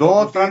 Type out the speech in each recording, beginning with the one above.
2-3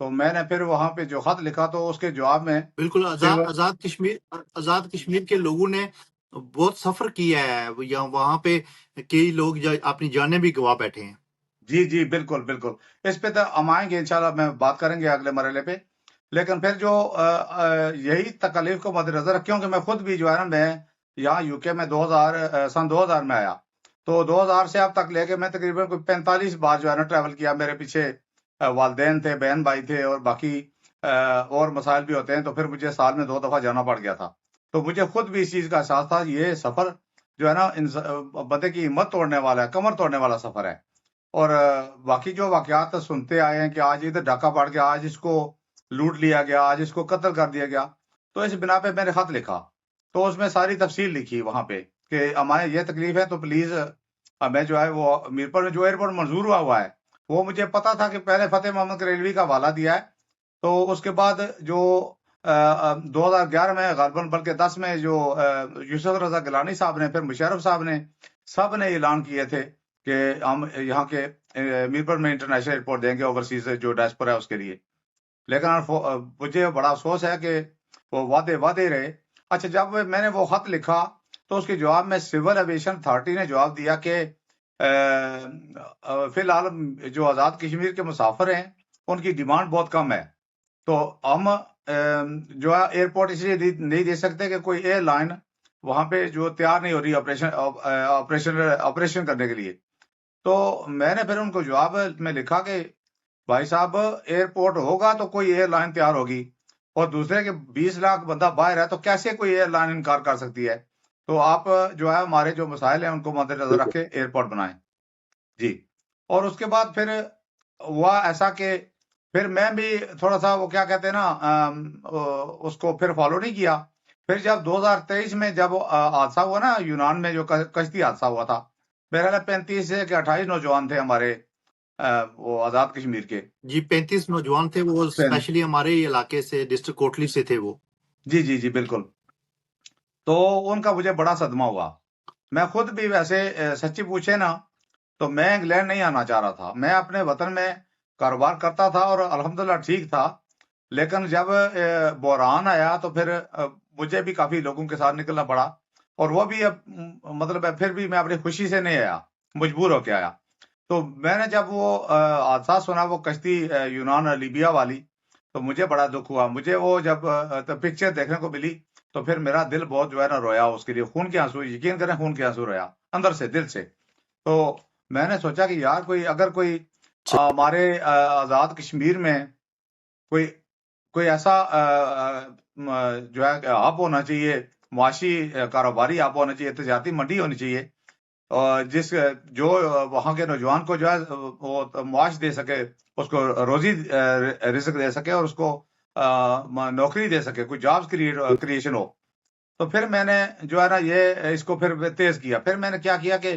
تو میں نے پھر وہاں پہ جو خط لکھا تو اس کے جواب میں بالکل صرف آزاد کشمیر کے لوگوں نے بہت سفر کیا ہے یا وہاں پہ کئی لوگ اپنی جانیں بھی گوا بیٹھے ہیں. جی جی بالکل بالکل اس پہ تو ہم آئیں گے انشاءاللہ، میں بات کریں گے اگلے مرحلے پہ. لیکن پھر جو یہی تکالیف کو مد نظر رکھ، کیونکہ میں خود بھی جو ہے نا، میں یہاں یو کے میں سن 2000 میں آیا، تو 2000 سے اب تک لے کے میں تقریباً کوئی 45 بار جو ہے نا ٹریول کیا. میرے پیچھے والدین تھے، بہن بھائی تھے، اور باقی اور مسائل بھی ہوتے ہیں، تو پھر مجھے سال میں 2 دفعہ جانا پڑ گیا تھا. تو مجھے خود بھی اس چیز کا احساس تھا. یہ سفر جو ہے نا بندے کی ہمت توڑنے والا ہے، کمر توڑنے والا سفر ہے. اور باقی جو واقعات سنتے آئے ہیں کہ آج ادھر ڈاکہ پڑ گیا، آج اس کو لوٹ لیا گیا، آج اس کو قتل کر دیا گیا، تو اس بنا پہ میں نے خط لکھا. تو اس میں ساری تفصیل لکھی وہاں پہ کہ ہمارے یہ تکلیف ہے، تو پلیز میں جو ہے وہ میرپور میں جو ایئرپورٹ منظور ہوا ہے، وہ مجھے پتا تھا کہ پہلے فتح محمد کریلوی کا حوالہ دیا ہے. تو اس کے بعد جو 2011 میں غالباً بلکہ 10 میں جو یوسف رضا گیلانی صاحب نے، پھر مشرف صاحب نے، سب نے اعلان کیے تھے کہ ہم یہاں کے میرپور میں انٹرنیشنل ایئرپورٹ دیں گے اوورسیز جو ڈائسپورا ہے اس کے لیے. لیکن مجھے بڑا افسوس ہے کہ وہ وعدے رہے. اچھا، جب میں نے وہ خط لکھا تو اس کے جواب میں سول ایویشن اتھارٹی نے جواب دیا کہ فی الحال جو آزاد کشمیر کے مسافر ہیں ان کی ڈیمانڈ بہت کم ہے، تو ہم جو ہے ایئرپورٹ اس لیے نہیں دے سکتے کہ کوئی ایئر لائن وہاں پہ جو تیار نہیں ہو رہی آپریشن کرنے کے لیے. تو میں نے پھر ان کو جواب میں لکھا کہ بھائی صاحب، ایئرپورٹ ہوگا تو کوئی ایئر لائن تیار ہوگی، اور دوسرے کے 20 لاکھ بندہ باہر ہے تو کیسے کوئی ایئر لائن انکار کر سکتی ہے. تو آپ جو ہے ہمارے جو مسائل ہیں ان کو مد نظر رکھ کے ایئرپورٹ بنائیں. جی. اور اس کے بعد پھر ہوا ایسا کہ پھر میں بھی تھوڑا سا وہ کیا کہتے ہیں نا، اس کو پھر فالو نہیں کیا. پھر جب 2023 میں جب حادثہ ہوا نا یونان میں، جو کشتی حادثہ ہوا تھا، میرے خیال 35 سے 28 نوجوان تھے ہمارے وہ آزاد کشمیر کے. جی 35 نوجوان تھے، وہ اسپیشلی ہمارے علاقے سے، ڈسٹرکٹ کوٹلی سے تھے وہ. جی جی جی بالکل. تو ان کا مجھے بڑا صدمہ ہوا. میں خود بھی ویسے سچی پوچھے نا تو میں انگلینڈ نہیں آنا چاہ رہا تھا. میں اپنے وطن میں کاروبار کرتا تھا اور الحمدللہ ٹھیک تھا. لیکن جب بحران آیا تو پھر مجھے بھی کافی لوگوں کے ساتھ نکلنا پڑا، اور وہ بھی مطلب پھر بھی میں اپنی خوشی سے نہیں آیا، مجبور ہو کے آیا. تو میں نے جب وہ حادثہ سنا، وہ کشتی یونان لیبیا والی، تو مجھے بڑا دکھ ہوا. مجھے وہ جب پکچر دیکھنے کو ملی تو پھر میرا دل بہت جو ہے نا رویا اس کے لیے. خون کے آنسو، یقین کریں خون کے آنسو رویا اندر سے، دل سے. تو میں نے سوچا کہ یار اگر کوئی ہمارے آزاد کشمیر میں کوئی ایسا جو ہے ہب ہونا چاہیے، معاشی کاروباری ہب ہونا چاہیے، تجارتی منڈی ہونی چاہیے، اور جو وہاں کے نوجوان کو جو ہے وہ معاش دے سکے، اس کو روزی رزق دے سکے، اور اس کو نوکری دے سکے، کوئی جابز کریشن ہو. تو پھر میں نے جو ہے نا یہ اس کو پھر تیز کیا. پھر میں نے کیا کیا کہ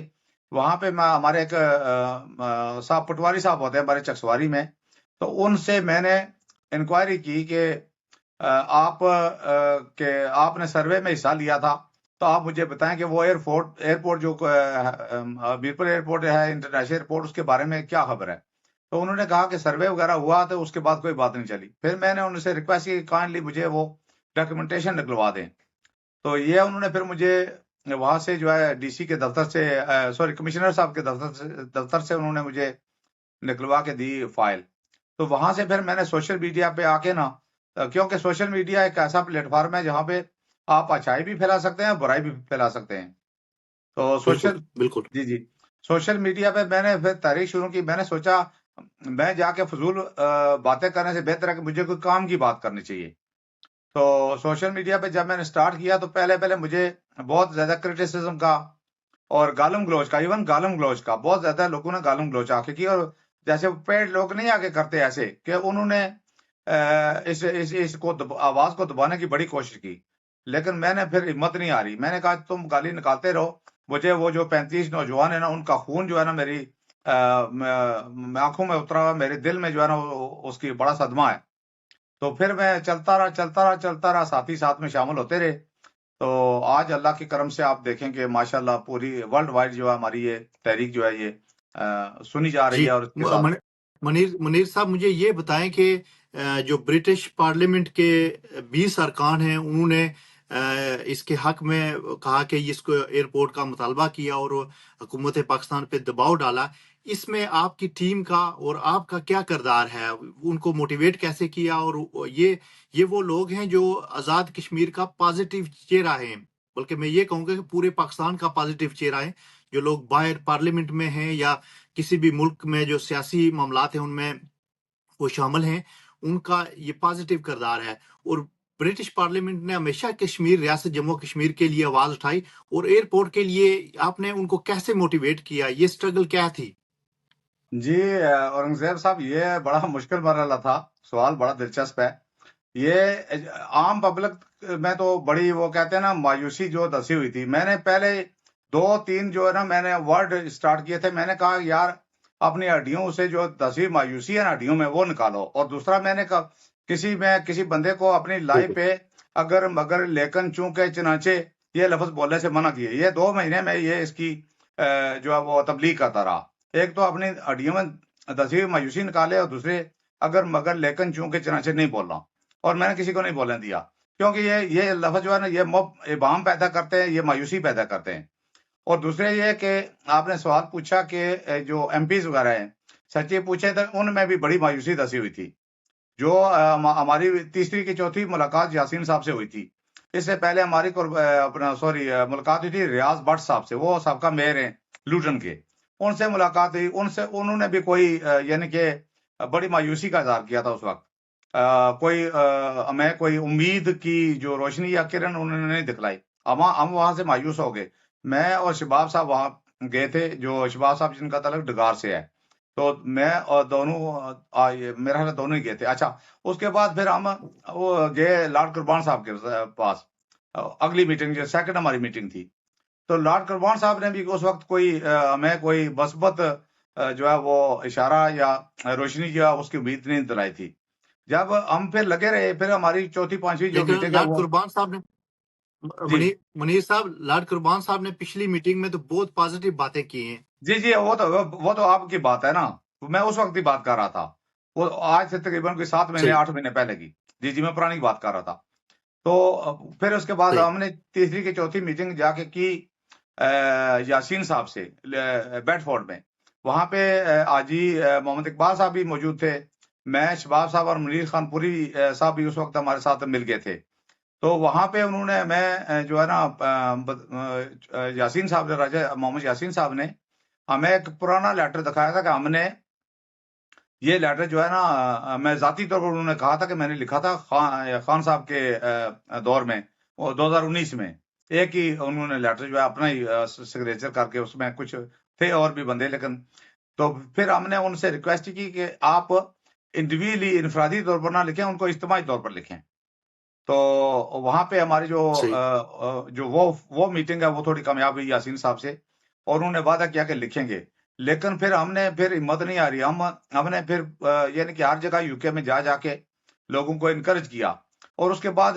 وہاں پہ ہمارے ایک صاحب پٹواری صاحب ہوتے ہیں ہمارے چکسواری میں، تو ان سے میں نے انکوائری کی کہ آپ نے سروے میں حصہ لیا تھا، تو آپ مجھے بتائیں کہ وہ ایئرپورٹ جو میرپور ایئرپورٹ ہے، انٹرنیشنل ایئرپورٹ، اس کے بارے میں کیا خبر ہے. تو انہوں نے کہا کہ سروے وغیرہ ہوا، تو اس کے بعد کوئی بات نہیں چلی. پھر میں نے ان سے ریکویسٹ کی کائنڈلی مجھے وہ ڈاکیومنٹیشن نکلوا دیں. تو یہ انہوں نے پھر مجھے وہاں سے جو ہے ڈی سی کے دفتر سے، کمشنر صاحب کے دفتر سے انہوں نے مجھے نکلوا کے دی فائل. تو وہاں سے پھر میں نے سوشل میڈیا پہ آ کے نا، کیونکہ سوشل میڈیا ایک ایسا پلیٹ فارم ہے جہاں پہ آپ اچھائی بھی پھیلا سکتے ہیں، برائی بھی پھیلا سکتے ہیں. تو بالکل جی سوشل میڈیا پہ میں نے پھر تحریک شروع کی. میں نے سوچا میں جا کے فضول باتیں کرنے سے بہتر ہے کہ مجھے کوئی کام کی بات کرنی چاہیے. تو سوشل میڈیا پہ جب میں نے سٹارٹ کیا تو پہلے مجھے بہت زیادہ کرٹیسزم کا اور گالم گلوچ کا، ایون گالم گلوچ کا، بہت زیادہ لوگوں نے گالم گلوچ آ کے کی. اور جیسے پیڈ لوگ نہیں آگے کرتے ایسے کہ انہوں نے اس کو آواز کو دبانے کی بڑی کوشش کی. لیکن میں نے پھر ہمت نہیں آ رہی. میں نے کہا تم گالی نکالتے رہو، مجھے وہ جو 35 نوجوان ہیں نا، ان کا خون جو ہے نا میری آنکھوں میں اترا ہوا، میرے دل میں جو ہے نا اس کی بڑا صدمہ ہے. تو پھر میں چلتا رہا، ساتھی ساتھ میں شامل ہوتے رہے. تو آج اللہ کے کرم سے آپ دیکھیں کہ ماشاءاللہ پوری ورلڈ وائڈ جو ہے ہماری یہ تحریک جو ہے یہ سنی جا رہی ہے. اور منیر صاحب، مجھے یہ بتائیں کہ جو برٹش پارلیمنٹ کے 20 ارکان ہیں انہوں نے اس کے حق میں کہا کہ اس کو ایئرپورٹ کا مطالبہ کیا اور حکومت پاکستان پہ دباؤ ڈالا. اس میں آپ کی ٹیم کا اور آپ کا کیا کردار ہے؟ ان کو موٹیویٹ کیسے کیا؟ اور یہ وہ لوگ ہیں جو آزاد کشمیر کا پازیٹیو چہرہ ہیں، بلکہ میں یہ کہوں گا کہ پورے پاکستان کا پازیٹیو چہرہ ہے. جو لوگ باہر پارلیمنٹ میں ہیں یا کسی بھی ملک میں جو سیاسی معاملات ہیں ان میں وہ شامل ہیں، ان کا یہ پازیٹیو کردار ہے. اور برٹش پارلیمنٹ نے ہمیشہ کشمیر، ریاست جموں کشمیر کے لیے آواز اٹھائی، اور ایئرپورٹ کے لیے آپ نے ان کو کیسے موٹیویٹ کیا؟ یہ سٹرگل کیا تھی؟ جی اورنگزیب صاحب، یہ بڑا مشکل مرحلہ تھا. سوال بڑا دلچسپ ہے. یہ عام پبلک میں تو بڑی وہ کہتے ہیں نا مایوسی جو دسی ہوئی تھی. میں نے پہلے 2-3 جو ہے نا میں نے ورڈ سٹارٹ کیے تھے. میں نے کہا یار اپنی ہڈیوں سے جو دسی مایوسی ہے نا ہڈیوں میں وہ نکالو. اور دوسرا میں نے کہا کسی بندے کو اپنی لائف پہ اگر مگر لیکن چونکہ چنانچہ یہ لفظ بولنے سے منع کیے. یہ 2 مہینے میں یہ اس کی جو ہے وہ تبلیغ کرتا رہا. ایک تو اپنی ہڈیوں میں دسی ہوئی مایوسی نکالے، اور دوسرے اگر مگر لیکن چونکہ چنانچہ نہیں بولنا. اور میں نے کسی کو نہیں بولنے دیا، کیونکہ یہ لفظ جو ہے نا یہ ابہام پیدا کرتے ہیں، یہ مایوسی پیدا کرتے ہیں. اور دوسرے یہ کہ آپ نے سوال پوچھا کہ جو ایم پیز وغیرہ ہیں، سچی پوچھے تو ان میں بھی بڑی مایوسی دسی ہوئی تھی. جو ہماری تیسری کی چوتھی ملاقات یاسین صاحب سے ہوئی تھی. اس سے پہلے ہماری ملاقات ہوئی تھی ریاض بٹ صاحب سے، وہ سابقہ میئر ہیں لوٹن کے. ان سے ملاقات ہوئی، انہوں نے بھی کوئی یعنی کہ بڑی مایوسی کا اظہار کیا تھا اس وقت. ہمیں کوئی امید کی جو روشنی یا کرن انہوں نے نہیں دکھلائی. ہم وہاں سے مایوس ہو گئے. میں اور شباب صاحب وہاں گئے تھے، جو شباب صاحب جن کا تعلق ڈگار سے ہے، تو میں اور دونوں میرا خیال دونوں ہی گئے تھے. اچھا، اس کے بعد پھر ہم وہ گئے لارڈ قربان صاحب کے پاس. اگلی میٹنگ جو سیکنڈ ہماری میٹنگ تھی، تو لارڈ قربان صاحب نے بھی اس وقت کوئی ہمیں کوئی مثبت جو ہے وہ اشارہ یا روشنی جو ہے اس کی امید نہیں دلائی تھی. جب ہم پھر لگے رہے، پھر ہماری چوتھی پانچویں جو لیکن میٹنگ ہے لارڈ وہ قربان صاحب نے جی منیر صاحب، لارڈ قربان صاحب نے پچھلی میٹنگ میں تو بہت پازیٹیو باتیں کی ہیں. جی وہ تو آپ کی بات ہے نا. میں اس وقت کی بات کر رہا تھا، وہ آج سے تقریباً کوئی 7 مہینے صحیح 8 مہینے پہلے کی. جی میں پرانی بات کر رہا تھا. تو پھر اس کے بعد صحیح. ہم نے تیسری کی چوتھی میٹنگ جا کے کی یاسین صاحب سے بیڈ فورڈ میں. وہاں پہ آجی محمد اقبال صاحب بھی موجود تھے. میں، شباب صاحب اور منیر خان پوری صاحب بھی اس وقت ہمارے ساتھ مل گئے تھے. تو وہاں پہ انہوں نے ہمیں جو ہے نا یاسین صاحب نے، راجہ محمد یاسین صاحب نے ہمیں ایک پرانا لیٹر دکھایا تھا کہ ہم نے یہ لیٹر جو ہے نا میں ذاتی طور پر انہوں نے کہا تھا کہ میں نے لکھا تھا خان صاحب کے دور میں، 2019 میں. ایک ہی انہوں نے لیٹر جو ہے اپنا ہی سگنیچر کر کے، اس میں کچھ تھے اور بھی بندے، لیکن تو پھر ہم نے ان سے ریکویسٹ کی کہ آپ انڈیویجلی انفرادی طور پر نہ لکھیں، ان کو اجتماعی طور پر لکھیں. تو وہاں پہ ہماری صحیح. جو وہ میٹنگ ہے وہ تھوڑی کامیاب ہوئی یاسین صاحب سے، اور انہوں نے وعدہ کیا کہ لکھیں گے. لیکن پھر ہم نے ہمت نہیں آ رہی. ہم نے پھر یعنی کہ ہر جگہ UK میں جا کے لوگوں کو انکریج کیا. اور اس کے بعد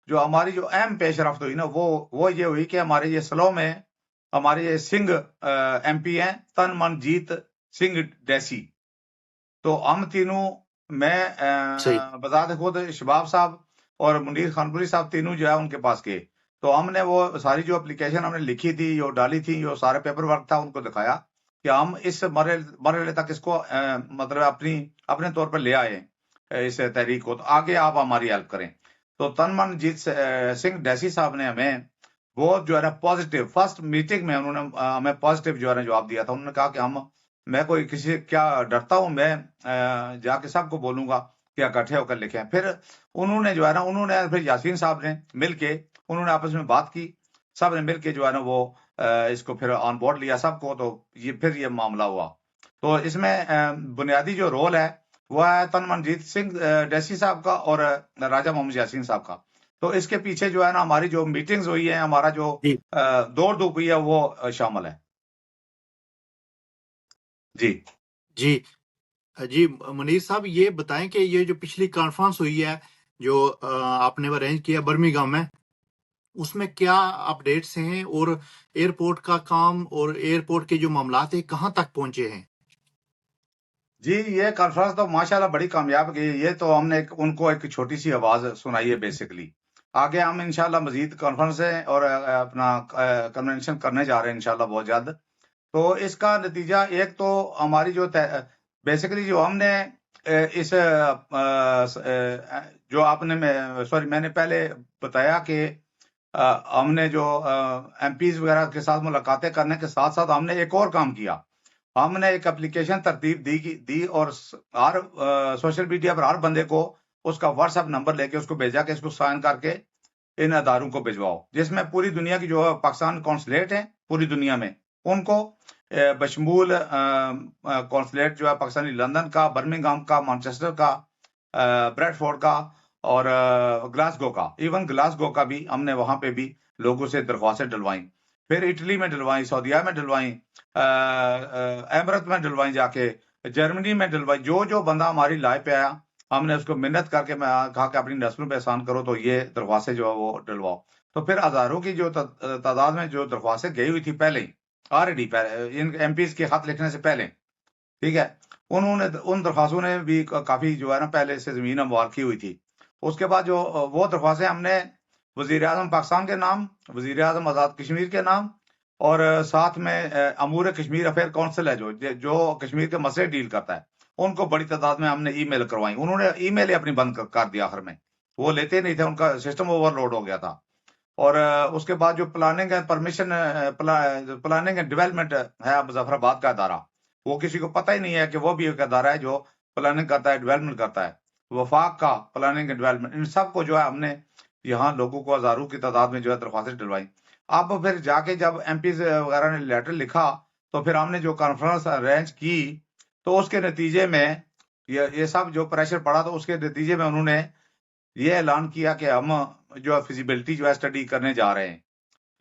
جو ہماری جو اہم پیش رفت ہوئی نا وہ یہ ہوئی کہ ہمارے یہ سلو میں ہمارے یہ سنگھ MP ہیں، تن من جیت سنگھ ڈیسی. تو ہم تینوں، میں صحیح. بذات خود شباب صاحب اور منیر خانپوری صاحب، تینوں جو ہے ان کے پاس گئے. تو ہم نے وہ ساری جو اپلیکیشن ہم نے لکھی تھی، جو ڈالی تھی، جو سارے پیپر ورک تھا، ان کو دکھایا کہ ہم اس مرحلے تک اس کو مطلب اپنے طور پر لے آئے اس تحریک کو. تو آگے آپ ہماری ہیلپ کریں. تو تن من جیت سنگھ ڈیسی صاحب نے ہمیں بہت جو ہے نا پازیٹیو، فرسٹ میٹنگ میں انہوں نے ہمیں پازیٹیو جو ہے نا جواب دیا تھا. انہوں نے کہا کہ میں کوئی کسی سے کیا ڈرتا ہوں، میں جا کے سب کو بولوں گا کہ اکٹھے ہو کر لکھیں. پھر انہوں نے جو ہے نا پھر یاسین صاحب نے مل کے انہوں نے آپس میں بات کی، سب نے مل کے جو ہے نا وہ اس کو پھر آن بورڈ لیا سب کو. تو پھر یہ معاملہ ہوا. تو اس میں بنیادی جو رول ہے وہ ہے تن منجیت سنگھ ڈیسی صاحب کا اور راجہ محمد یاسین صاحب کا. تو اس کے پیچھے جو ہے نا ہماری جو میٹنگز ہوئی ہیں، ہمارا جو جی دوڑ دھوپ ہوئی ہے، وہ شامل ہے. جی جی جی منیر صاحب، یہ بتائیں کہ یہ جو پچھلی کانفرنس ہوئی ہے جو آپ نے ارینج کیا برمنگھم میں، اس میں کیا اپڈیٹس ہیں، اور ایئرپورٹ کا کام اور ایئرپورٹ کے جو معاملات ہیں کہاں تک پہنچے ہیں؟ جی یہ کانفرنس تو ماشاءاللہ بڑی کامیاب گئی. یہ تو ہم نے ان کو ایک چھوٹی سی آواز سنائی ہے بیسیکلی. آگے ہم انشاءاللہ مزید کانفرنسیں اور اپنا کنونشن کرنے جا رہے ہیں انشاءاللہ بہت جلد. تو اس کا نتیجہ ایک تو ہماری جو بیسیکلی جو ہم نے اس جو آپ نے میں نے پہلے بتایا کہ ہم نے جو ایم پیز وغیرہ کے ساتھ ملاقاتیں کرنے کے ساتھ ساتھ ہم نے ایک اور کام کیا. ہم نے ایک اپلیکیشن ترتیب دی اور ہر سوشل میڈیا پر ہر بندے کو اس کا واٹس ایپ نمبر لے کے اس کو بھیجا کہ اس کو سائن کر کے ان اداروں کو بھجواؤ، جس میں پوری دنیا کی جو پاکستان کونسلیٹ ہیں پوری دنیا میں ان کو بشمول کونسلیٹ جو ہے پاکستانی لندن کا، برمنگھام کا، مانچسٹر کا، بریڈ فورڈ کا اور گلاسگو کا. ایون گلاسگو کا بھی ہم نے وہاں پہ بھی لوگوں سے درخواستیں ڈلوائیں. پھر اٹلی میں ڈلوائیں، سعودیہ میں ڈلوائیں، امارات میں ڈلوائیں، جا کے جرمنی میں ڈلوائی. جو بندہ ہماری لائف پہ آیا ہم نے اس کو منت کر کے میں کہا کہ اپنی نسلوں پہ احسان کرو تو یہ درخواستیں جو ہے وہ ڈلواؤ. تو پھر ہزاروں کی جو تعداد میں جو درخواستیں گئی ہوئی تھی پہلے ہی آلریڈی ان ایم پیز کے خط لکھنے سے پہلے، ٹھیک ہے، انہوں نے ان درخواستوں نے بھی کافی جو ہے نا پہلے سے زمین ہموار کی ہوئی تھی. اس کے بعد جو وہ درخواستیں ہم نے وزیر اعظم پاکستان کے نام، وزیر اعظم آزاد کشمیر کے نام اور ساتھ میں امور کشمیر افیئر کونسل ہے جو کشمیر کے مسئلے ڈیل کرتا ہے، ان کو بڑی تعداد میں ہم نے ای میل کروائیں. انہوں نے ای میل ہی اپنی بند کر دیا آخر میں، وہ لیتے نہیں تھے، ان کا سسٹم اوور لوڈ ہو گیا تھا. اور اس کے بعد جو پلاننگ ہے پرمیشن پلاننگ اینڈ ڈیولپمنٹ ہے مظفر آباد کا ادارہ، وہ کسی کو پتہ ہی نہیں ہے کہ وہ بھی ایک ادارہ ہے جو پلاننگ کرتا ہے، ڈیولپمنٹ کرتا ہے. وفاق کا پلاننگ اینڈ ڈیولپمنٹ، ان سب کو جو ہے ہم نے یہاں لوگوں کو ہزاروں کی تعداد میں جو ہے درخواستیں ڈلوائی. اب پھر جا کے جب ایم پیز وغیرہ نے لیٹر لکھا تو پھر ہم نے جو کانفرنس ارینج کی تو اس کے نتیجے میں یہ سب جو پریشر پڑا تو اس کے نتیجے میں انہوں نے یہ اعلان کیا کہ ہم جو فیزیبلٹی جو ہے اسٹڈی کرنے جا رہے ہیں.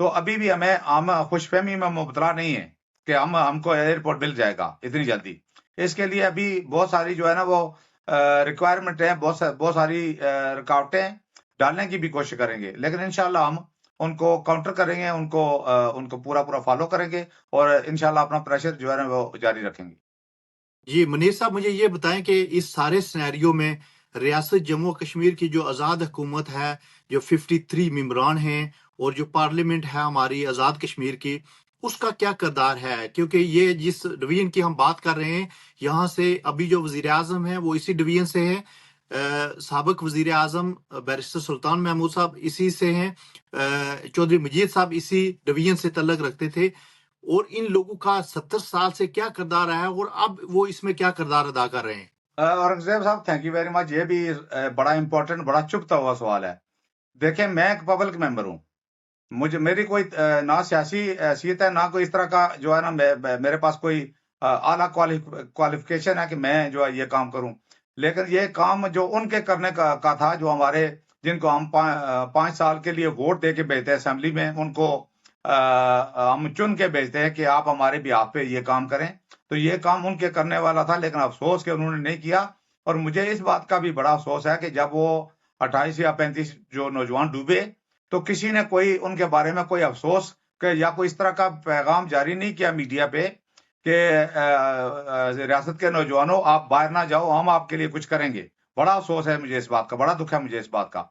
تو ابھی بھی ہم خوش فہمی میں مبتلا نہیں ہیں کہ ہم کو ایئرپورٹ مل جائے گا اتنی جلدی. اس کے لیے ابھی بہت ساری جو ہے نا وہ ریکوائرمنٹ ہے، بہت ساری رکاوٹیں ڈالنے کی بھی کوشش کریں گے، لیکن انشاءاللہ ہم ان کو کاؤنٹر کریں گے، ان کو پورا فالو کریں گے اور انشاءاللہ اپنا پریشر جو ہے نا وہ جاری رکھیں گے. جی منیر صاحب، مجھے یہ بتائیں کہ اس سارے سینیریو میں ریاست جموں و کشمیر کی جو آزاد حکومت ہے، جو 53 ممبران ہیں اور جو پارلیمنٹ ہے ہماری آزاد کشمیر کی، اس کا کیا کردار ہے؟ کیونکہ یہ جس ڈویژن کی ہم بات کر رہے ہیں، یہاں سے ابھی جو وزیر اعظم ہیں وہ اسی ڈویژن سے ہیں، سابق وزیر اعظم بیرسٹر سلطان محمود صاحب اسی سے ہیں، چودھری مجید صاحب اسی ڈویژن سے تعلق رکھتے تھے، اور ان لوگوں کا 70 سال سے کیا کردار رہا ہے اور اب وہ اس میں کیا کردار ادا کر رہے ہیں؟ اورنگزیب صاحب تھینک یو ویری مچ. یہ بھی بڑا امپورٹنٹ، بڑا چپتا ہوا سوال ہے. دیکھیں میں ایک پبلک ممبر ہوں، میری کوئی نہ سیاسی حیثیت ہے نہ کوئی اس طرح کا جو ہے نا میرے پاس کوئی اعلیٰ کوالیفکیشن ہے کہ میں جو ہے یہ کام کروں. لیکن یہ کام جو ان کے کرنے کا تھا جو ہمارے جن کو ہم 5 سال کے لیے ووٹ دے کے بھیجتے ہیں اسمبلی میں، ان کو ہم چن کے بھیجتے ہیں کہ آپ ہمارے بیہاف پہ یہ کام کریں. تو یہ کام ان کے کرنے والا تھا، لیکن افسوس کہ انہوں نے نہیں کیا. اور مجھے اس بات کا بھی بڑا افسوس ہے کہ جب وہ 28 یا 35 جو نوجوان ڈوبے تو کسی نے کوئی ان کے بارے میں کوئی افسوس یا کوئی اس طرح کا پیغام جاری نہیں کیا میڈیا پہ کہ ریاست کے نوجوانوں آپ باہر نہ جاؤ، ہم آپ کے لیے کچھ کریں گے. بڑا افسوس ہے مجھے اس بات کا، بڑا دکھ ہے مجھے اس بات کا.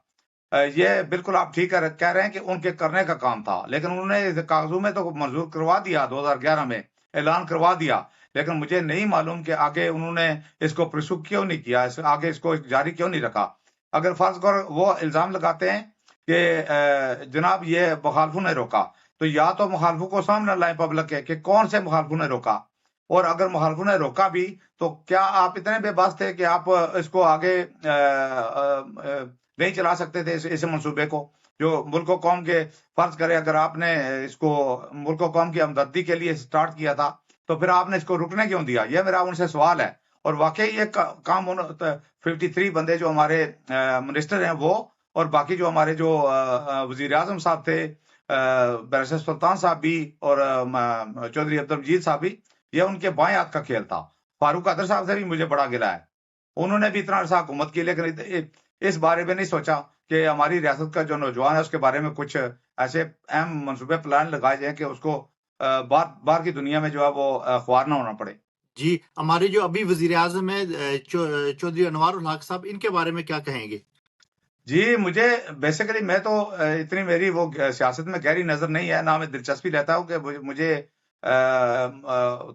یہ بالکل آپ ٹھیک کہہ رہے ہیں کہ ان کے کرنے کا کام تھا، لیکن انہوں نے کاغذوں میں تو منظور کروا دیا، 2011 میں اعلان کروا دیا، لیکن مجھے نہیں معلوم کہ آگے انہوں نے اس کو پرسو کیوں نہیں کیا، آگے اس کو جاری کیوں نہیں رکھا. اگر فرض کر وہ الزام لگاتے ہیں کہ جناب یہ مخالفوں نے روکا، تو یا تو مخالفوں کو سامنے لائیں پبلک کے کہ کون سے مخالفوں نے روکا، اور اگر مخالفوں نے روکا بھی تو کیا آپ اتنے بے بس تھے کہ آپ اس کو آگے نہیں چلا سکتے تھے اس منصوبے کو جو ملک و قوم کے، فرض کرے اگر آپ نے اس کو ملک و قوم کی ہمدردی کے لیے سٹارٹ کیا تھا تو پھر آپ نے اس کو رکنے کیوں دیا؟ یہ میرا ان سے سوال ہے. اور واقعی یہ کام 53 بندے جو ہمارے منسٹر ہیں وہ اور باقی جو ہمارے جو وزیر اعظم صاحب تھے، بیرسٹر سلطان صاحب بھی اور چودھری عبدالمجید صاحب بھی، یہ ان کے بائیں ہاتھ کا کھیل تھا. فاروق قادر صاحب سے بھی مجھے بڑا گلہ ہے، انہوں نے بھی اتنا عرصہ حکومت کی لیکن اس بارے میں نہیں سوچا کہ ہماری ریاست کا جو نوجوان ہے اس کے بارے میں کچھ ایسے اہم منصوبے پلان لگائے جائیں کہ اس کو باہر کی دنیا میں جو ہے وہ خوار نہ ہونا پڑے. جی ہمارے جو ابھی وزیر اعظم ہیں چودھری انوار الحق صاحب، ان کے بارے میں کیا کہیں گے؟ جی مجھے بیسیکلی میں تو اتنی میری وہ سیاست میں گہری نظر نہیں ہے، نہ میں دلچسپی لیتا ہوں کہ مجھے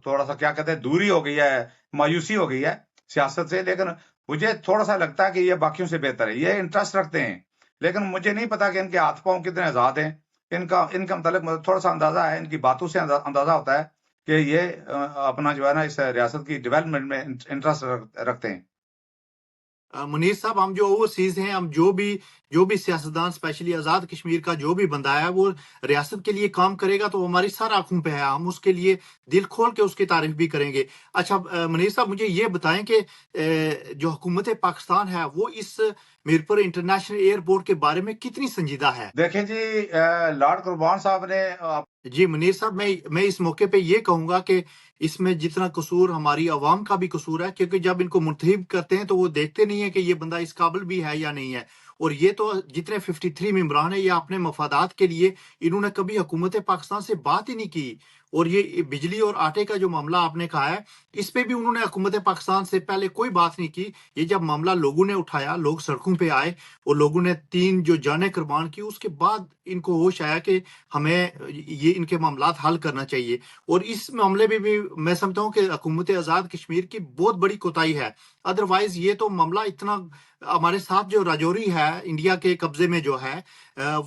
تھوڑا سا کیا کہتے ہیں دوری ہو گئی ہے، مایوسی ہو گئی ہے سیاست سے، لیکن مجھے تھوڑا سا لگتا ہے کہ یہ باقیوں سے بہتر ہے، یہ انٹرسٹ رکھتے ہیں، لیکن مجھے نہیں پتا کہ ان کے ہاتھ پاؤں کتنے آزاد ہیں، ان کا متعلق مجھے تھوڑا سا اندازہ ہے، ان کی باتوں سے اندازہ ہوتا ہے کہ یہ اپنا جو ہے نا اس ریاست کی ڈیولپمنٹ میں انٹرسٹ رکھتے ہیں۔ منیر صاحب، ہم جو اوورسیز ہیں، ہم جو بھی سیاستدان اسپیشلی آزاد کشمیر کا جو بھی بندہ ہے وہ ریاست کے لیے کام کرے گا تو ہماری سر آنکھوں پہ ہے، ہم اس کے لیے دل کھول کے اس کی تعریف بھی کریں گے۔ اچھا منیر صاحب، مجھے یہ بتائیں کہ جو حکومت پاکستان ہے وہ اس میرپور انٹرنیشنل ایئرپورٹ کے بارے میں کتنی سنجیدہ ہے؟ دیکھیں جی، لارڈ قربان صاحب نے جی منیر صاحب، میں اس موقع پہ یہ کہوں گا کہ اس میں جتنا قصور ہماری عوام کا بھی قصور ہے، کیونکہ جب ان کو منتخب کرتے ہیں تو وہ دیکھتے نہیں ہیں کہ یہ بندہ اس قابل بھی ہے یا نہیں ہے، اور یہ تو جتنے 53 ممبران ہیں یہ اپنے مفادات کے لیے انہوں نے کبھی حکومت پاکستان سے بات ہی نہیں کی، اور یہ بجلی اور آٹے کا جو معاملہ آپ نے کہا ہے اس پہ بھی انہوں نے حکومت پاکستان سے پہلے کوئی بات نہیں کی۔ یہ جب معاملہ لوگوں نے اٹھایا، لوگ سڑکوں پہ آئے اور لوگوں نے 3 جو جانیں قربان کی، اس کے بعد ان کو ہوش آیا کہ ہمیں یہ ان کے معاملات حل کرنا چاہیے، اور اس معاملے میں بھی میں سمجھتا ہوں کہ حکومت آزاد کشمیر کی بہت بڑی کوتاہی ہے، ادروائز یہ تو معاملہ اتنا ہمارے ساتھ جو راجوری ہے انڈیا کے قبضے میں جو ہے،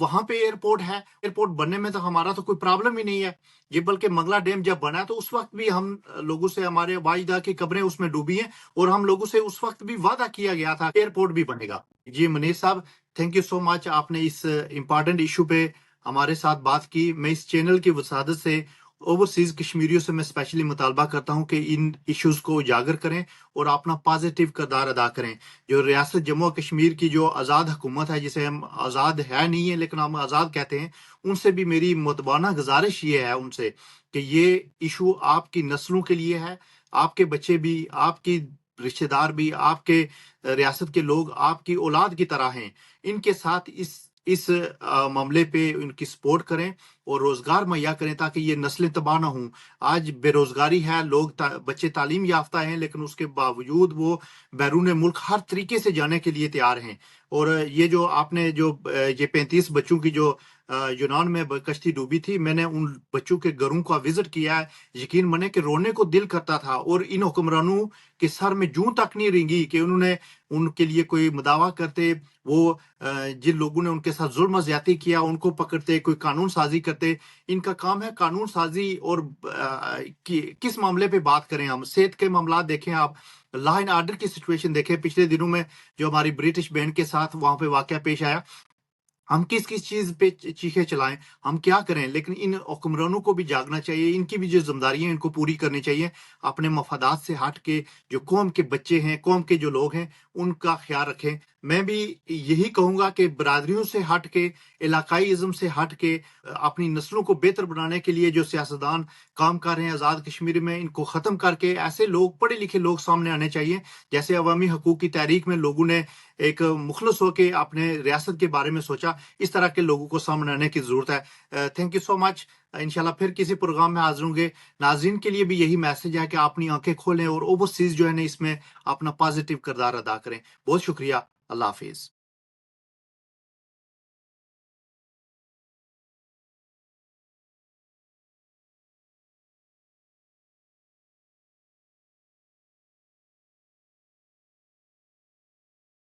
وہاں پہ ایئرپورٹ ہے، ایئرپورٹ بننے میں تو ہمارا تو کوئی پرابلم ہی نہیں ہے، یہ بلکہ منگلا ڈیم جب بنا تو اس وقت بھی ہم لوگوں سے، ہمارے واجدہ کی قبریں اس میں ڈوبی ہیں، اور ہم لوگوں سے اس وقت بھی وعدہ کیا گیا تھا ایئرپورٹ بھی بنے گا۔ جی منیر صاحب، تھینک یو سو مچ، آپ نے اس امپارٹنٹ ایشو پہ ہمارے ساتھ بات کی۔ میں اس چینل کی وسادت سے اوورسیز کشمیریوں سے میں اسپیشلی مطالبہ کرتا ہوں کہ ان ایشوز کو اجاگر کریں اور اپنا پازیٹیو کردار ادا کریں۔ جو ریاست جموں و کشمیر کی جو آزاد حکومت ہے، جسے ہم آزاد ہے نہیں ہے لیکن ہم آزاد کہتے ہیں، ان سے بھی میری متبانہ گزارش یہ ہے ان سے کہ یہ ایشو آپ کی نسلوں کے لیے ہے، آپ کے بچے بھی، آپ کی رشتہ دار بھی، آپ کے ریاست کے لوگ آپ کی اولاد کی طرح ہیں، ان کے ساتھ اس معاملے پہ ان کی سپورٹ کریں اور روزگار مہیا کریں تاکہ یہ نسلیں تباہ نہ ہوں۔ آج بے روزگاری ہے، بچے تعلیم یافتہ ہیں لیکن اس کے باوجود وہ بیرون ملک ہر طریقے سے جانے کے لیے تیار ہیں، اور یہ جو آپ نے جو یہ 35 بچوں کی جو یونان میں کشتی ڈوبی تھی، میں نے ان بچوں کے گھروں کا وزٹ کیا ہے، یقین مانے کہ رونے کو دل کرتا تھا، اور ان حکمرانوں کے سر میں جوں تک نہیں رنگی کہ انہوں نے ان کے لیے کوئی مداوع کرتے، وہ جن لوگوں نے ان کے ساتھ ظلم و زیادتی کیا ان کو پکڑتے، کوئی قانون سازی کرتے۔ ان کا کام ہے قانون سازی، اور کس معاملے پہ بات کریں، ہم صحت کے معاملات دیکھیں، آپ لا اینڈ آرڈر کی سچویشن دیکھیں، پچھلے دنوں میں جو ہماری برٹش بینڈ کے ساتھ وہاں پہ واقعہ پیش آیا، ہم کس چیز پہ چیخے چلائیں، ہم کیا کریں، لیکن ان حکمرانوں کو بھی جاگنا چاہیے، ان کی بھی جو ذمہ داریاں ان کو پوری کرنی چاہیے، اپنے مفادات سے ہٹ کے جو قوم کے بچے ہیں، قوم کے جو لوگ ہیں ان کا خیال رکھیں۔ میں بھی یہی کہوں گا کہ برادریوں سے ہٹ کے، علاقائی ازم سے ہٹ کے، اپنی نسلوں کو بہتر بنانے کے لیے جو سیاستدان کام کر رہے ہیں آزاد کشمیر میں، ان کو ختم کر کے ایسے لوگ، پڑھے لکھے لوگ سامنے آنے چاہیے، جیسے عوامی حقوق کی تحریک میں لوگوں نے ایک مخلص ہو کے اپنے ریاست کے بارے میں سوچا، اس طرح کے لوگوں کو سامنے آنے کی ضرورت ہے۔ تھینک یو سو مچ، انشاءاللہ پھر کسی پروگرام میں حاضر ہوں گے۔ ناظرین کے لیے بھی یہی میسج ہے کہ آپ اپنی آنکھیں کھولیں اور اوورسیز جو ہے نا اس میں اپنا پازیٹیو کردار ادا کریں۔ بہت شکریہ، اللہ حافظ۔